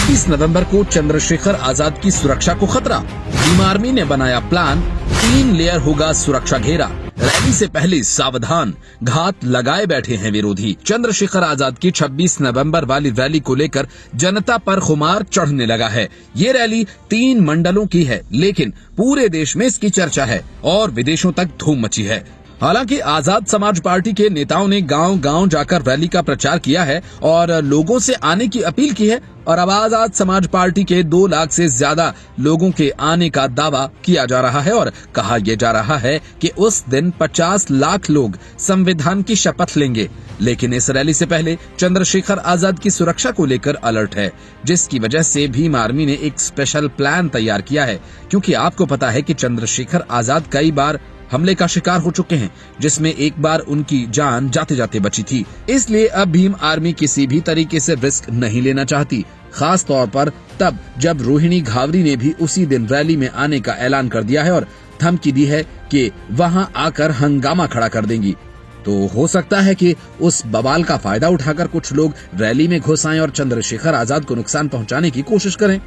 26 नवंबर को चंद्रशेखर आजाद की सुरक्षा को खतरा। भीम आर्मी ने बनाया प्लान, 3 लेयर होगा सुरक्षा घेरा। रैली से पहले सावधान, घात लगाए बैठे हैं विरोधी। चंद्रशेखर आजाद की 26 नवंबर वाली रैली को लेकर जनता पर खुमार चढ़ने लगा है। ये रैली 3 मंडलों की है, लेकिन पूरे देश में इसकी चर्चा है और विदेशों तक धूम मची है। हालांकि आजाद समाज पार्टी के नेताओं ने गांव-गांव जाकर रैली का प्रचार किया है और लोगों से आने की अपील की है और अब आजाद समाज पार्टी के 2 लाख से ज्यादा लोगों के आने का दावा किया जा रहा है और कहा यह जा रहा है कि उस दिन 50 लाख लोग संविधान की शपथ लेंगे। लेकिन इस रैली से पहले चंद्रशेखर आजाद की सुरक्षा को लेकर अलर्ट है, जिसकी वजह से भीम आर्मी ने एक स्पेशल प्लान तैयार किया है। क्योंकि आपको पता है कि चंद्रशेखर आजाद कई बार हमले का शिकार हो चुके हैं, जिसमें एक बार उनकी जान जाते जाते बची थी। इसलिए अब भीम आर्मी किसी भी तरीके से रिस्क नहीं लेना चाहती, खास तौर पर तब जब रोहिणी घावरी ने भी उसी दिन रैली में आने का ऐलान कर दिया है और धमकी दी है कि वहां आकर हंगामा खड़ा कर देंगी। तो हो सकता है कि उस बवाल का फायदा उठाकर कुछ लोग रैली में घुस आएं और चंद्रशेखर आजाद को नुकसान पहुंचाने की कोशिश करें।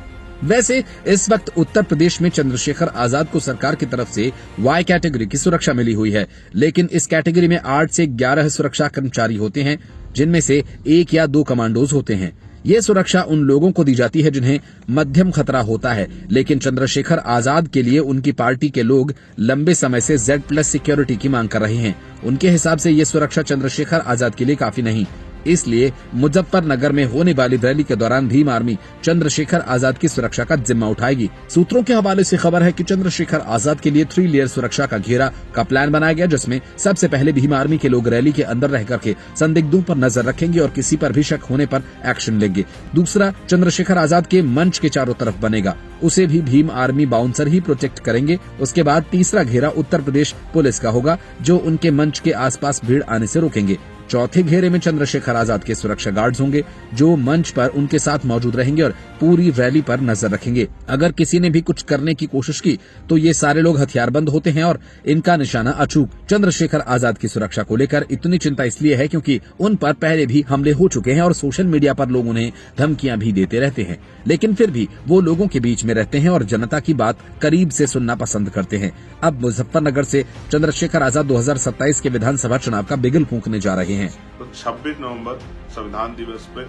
वैसे इस वक्त उत्तर प्रदेश में चंद्रशेखर आजाद को सरकार की तरफ से वाई कैटेगरी की सुरक्षा मिली हुई है, लेकिन इस कैटेगरी में 8 से 11 सुरक्षा कर्मचारी होते हैं, जिनमें से 1 या 2 कमांडोज होते हैं। ये सुरक्षा उन लोगों को दी जाती है जिन्हें मध्यम खतरा होता है, लेकिन चंद्रशेखर आजाद के लिए उनकी पार्टी के लोग लंबे समय से Z+ सिक्योरिटी की मांग कर रहे हैं। उनके हिसाब से ये सुरक्षा चंद्रशेखर आजाद के लिए काफी नहीं, इसलिए मुजफ्फरनगर में होने वाली रैली के दौरान भीम आर्मी चंद्रशेखर आजाद की सुरक्षा का जिम्मा उठाएगी। सूत्रों के हवाले से खबर है कि चंद्रशेखर आजाद के लिए 3 लेयर सुरक्षा का घेरा का प्लान बनाया गया, जिसमें सबसे पहले भीम आर्मी के लोग रैली के अंदर रह करके संदिग्धों पर नजर रखेंगे और किसी पर भी शक होने पर एक्शन लेंगे। दूसरा, चंद्रशेखर आजाद के मंच के चारों तरफ बनेगा, उसे भी भीम आर्मी बाउंसर ही प्रोटेक्ट करेंगे। उसके बाद तीसरा घेरा उत्तर प्रदेश पुलिस का होगा, जो उनके मंच के आसपास भीड़ आने से रोकेंगे। चौथे घेरे में चंद्रशेखर आजाद के सुरक्षा गार्ड्स होंगे, जो मंच पर उनके साथ मौजूद रहेंगे और पूरी रैली पर नजर रखेंगे। अगर किसी ने भी कुछ करने की कोशिश की तो ये सारे लोग हथियारबंद होते हैं और इनका निशाना अचूक। चंद्रशेखर आजाद की सुरक्षा को लेकर इतनी चिंता इसलिए है क्योंकि उन पर पहले भी हमले हो चुके हैं और सोशल मीडिया पर लोग उन्हें धमकियां भी देते रहते हैं, लेकिन फिर भी वो लोगों के बीच में रहते हैं और जनता की बात करीब से सुनना पसंद करते हैं। अब मुजफ्फरनगर से चंद्रशेखर आजाद 2027 के विधानसभा चुनाव का बिगुल फूंकने जा रहे हैं। तो 26 नवंबर संविधान दिवस पे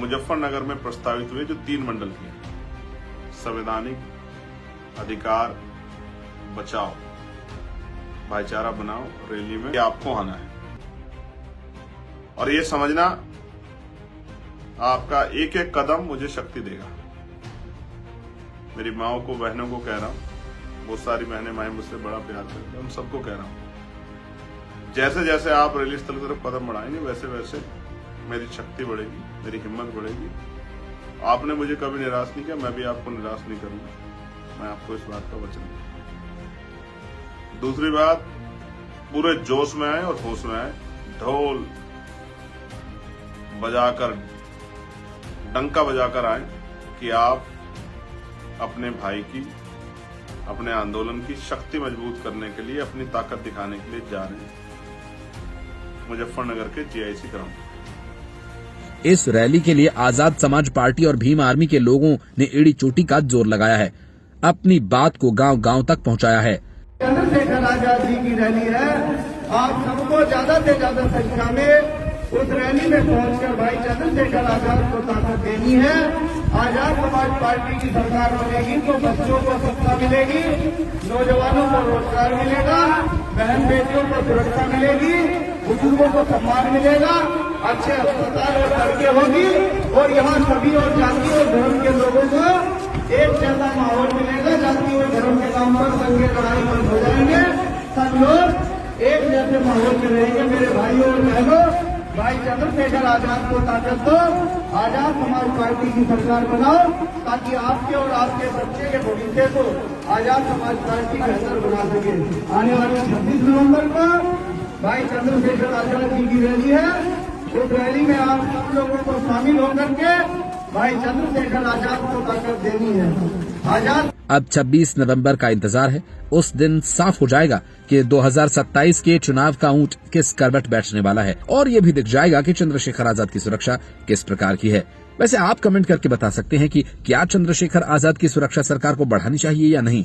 मुजफ्फरनगर में प्रस्तावित हुए जो 3 मंडल की संवैधानिक अधिकार बचाओ, भाईचारा बनाओ रैली में आपको आना है और ये समझना आपका एक एक कदम मुझे शक्ति देगा। मेरी माओ को, बहनों को कह रहा हूं, बहुत सारी बहनें माएं मुझसे बड़ा प्यार करती हैं, उन सबको कह रहा हूं, जैसे जैसे आप रैली स्थल की तरफ कदम बढ़ाएंगे वैसे वैसे मेरी शक्ति बढ़ेगी, मेरी हिम्मत बढ़ेगी। आपने मुझे कभी निराश नहीं किया, मैं भी आपको निराश नहीं करूंगा, मैं आपको इस बात का वचन दूंगा। दूसरी बात, पूरे जोश में आए और होश में आए, ढोल बजाकर, डंका बजाकर आए कि आप अपने भाई की, अपने आंदोलन की शक्ति मजबूत करने के लिए, अपनी ताकत दिखाने के लिए जा रहे हैं मुजफ्फरनगर के GIC ग्राउंड। इस रैली के लिए आजाद समाज पार्टी और भीम आर्मी के लोगों ने एड़ी चोटी का जोर लगाया है, अपनी बात को गांव-गांव तक पहुंचाया है। चंद्रशेखर आजाद जी की रैली है, आप सबको ज्यादा से ज्यादा संख्या में उस रैली में पहुंचकर भाई चंद्रशेखर आजाद को ताकत देनी है। आजाद समाज पार्टी की सरकार बनेगी तो बच्चों को शिक्षा मिलेगी, नौजवानों को रोजगार मिलेगा, बहन बेटियों को सुरक्षा मिलेगी, बुजुर्गों को सम्मान मिलेगा, अच्छे अस्पताल और सड़कें होगी और यहाँ सभी और जाति और धर्म के लोगों को एक जैसा माहौल मिलेगा। जाति और धर्म के नाम पर दंगे लड़ाई बंद हो जाएंगे, सब लोग एक जैसे माहौल में रहेंगे। मेरे भाइयों और बहनों, भाई चंद्रशेखर आजाद को ताकत दो, आजाद समाज पार्टी की सरकार बनाओ, ताकि आपके और आपके बच्चे के भविष्य को आजाद समाज पार्टी बेहतर बना सके। आने वाले 26 नवंबर को भाई चंद्रशेखर आजाद जी की रैली है, उस रैली में आप सब लोगों को शामिल होकर के भाई चंद्रशेखर आजाद को ताकत देनी है। आजाद अब 26 नवंबर का इंतजार है, उस दिन साफ हो जाएगा कि 2027 के चुनाव का ऊंट किस करवट बैठने वाला है और ये भी दिख जाएगा कि चंद्रशेखर आजाद की सुरक्षा किस प्रकार की है। वैसे आप कमेंट करके बता सकते हैं कि क्या चंद्रशेखर आजाद की सुरक्षा सरकार को बढ़ानी चाहिए या नहीं।